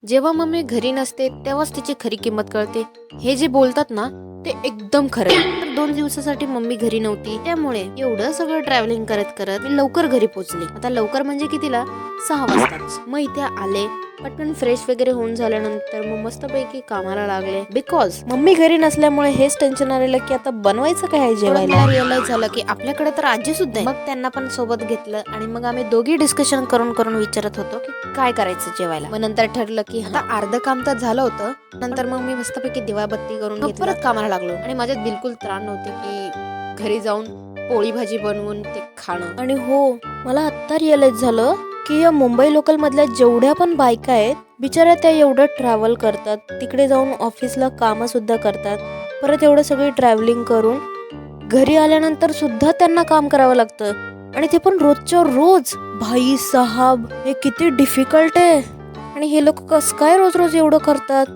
जेव्हा मम्मी घरी नसते तेव्हाच तिची खरी किंमत कळते, हे जे बोलतात ना ते एकदम खरं आहे. तर 2 दिवसासाठी मम्मी घरी नव्हती, त्यामुळे एवढं सगळं ट्रॅव्हलिंग करत करत मी लवकर घरी पोहोचले. आता लवकर म्हणजे कितीला? 6 वाजताच. मग इथे आले, पटकन फ्रेश वगैरे होऊन झाल्यानंतर मग मस्तपैकी कामाला लागले. बिकॉज मम्मी घरी नसल्यामुळे हेच टेन्शन आलेलं की आता बनवायचं काय आहे जेवायला. रिअलाइज झालं की आपल्याकडे तर आजी सुद्धा आहे. मग त्यांना पण सोबत घेतलं आणि मग आम्ही दोघी डिस्कशन करून करून विचारत होतो की काय करायचं जेवायला. मग नंतर ठरलं की आता अर्ध काम तर झालं होतं. नंतर मग मी मस्तपैकी दिवाबत्ती करून घेतलं, परत कामाला लागलो. आणि माझ्यात बिलकुल त्राण नव्हते की घरी जाऊन पोळी भाजी बनवून ते खाणं. आणि हो, मला आता रिअलाइज झालं की या मुंबई लोकल मधल्या जेवढ्या पण बायका आहेत बिचाऱ्या, त्या एवढं ट्रॅव्हल करतात, तिकडे जाऊन ऑफिसला काम सुद्धा करतात, परत एवढं सगळी ट्रॅव्हलिंग करून घरी आल्यानंतर सुद्धा त्यांना काम करावं लागतं, आणि ते पण रोजच्या रोज. भाई साहब, हे किती डिफिकल्ट आहे. आणि हे लोक कसं काय रोज रोज एवढं करतात?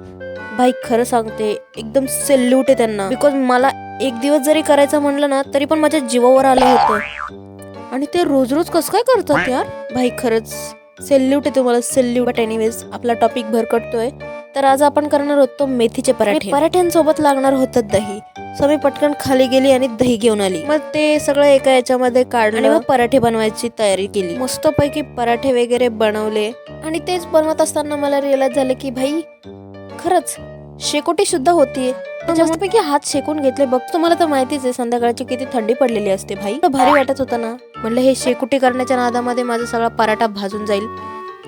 भाई खरं सांगते, एकदम सेल्यूट आहे त्यांना. बिकॉज मला एक दिवस जरी करायचं म्हणलं ना तरी पण माझ्या जीवावर आलं होतं, आणि ते रोज रोज कसं काय करतात यार. भाई खरंच सेल्यूट आहे तुम्हाला, सेल्यूट. बट एनिवेज, आपला टॉपिक भरकटतोय, तर आज आपण करणार होतो मेथीचे पराठे. पराठ्यांसोबत लागणार होतं दही. सो मी पटकन खाली गेली आणि दही घेऊन आली. मग ते सगळं एका याच्यामध्ये काढलं आणि मग पराठे बनवायची तयारी केली. मस्तपैकी पराठे वगैरे बनवले. आणि तेच बनवत असताना मला रिअलाइज झालं की भाई खरंच शेकोटी सुद्धा होतीये. मस्तपैकी हात शेकून घेतले. बघ, तुम्हाला तर माहितीच आहे संध्याकाळची किती थंडी पडलेली असते. भाई भारी वाटत होतं ना. म्हणलं हे शेकोटी करण्याच्या नादामध्ये माझा सगळा पराठा भाजून जाईल,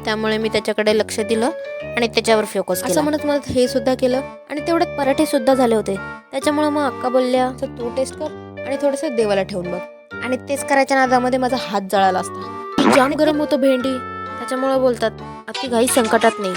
त्यामुळे मी त्याच्याकडे लक्ष दिलं आणि त्याच्यावर फोकस केला. असं म्हणत म्हणत हे सुद्धा केलं आणि तेवढ्यात पराठे सुद्धा झाले होते. त्याच्यामुळे मग अक्का बोलल्या, तर तू टेस्ट कर आणि थोडंसं देवाला ठेवून बघ. आणि तेच करायच्या नादामध्ये माझा हात जळाला असता. जाम गरम होतं भेंडी, त्याच्यामुळे बोलतात अति घाई संकटात नाही.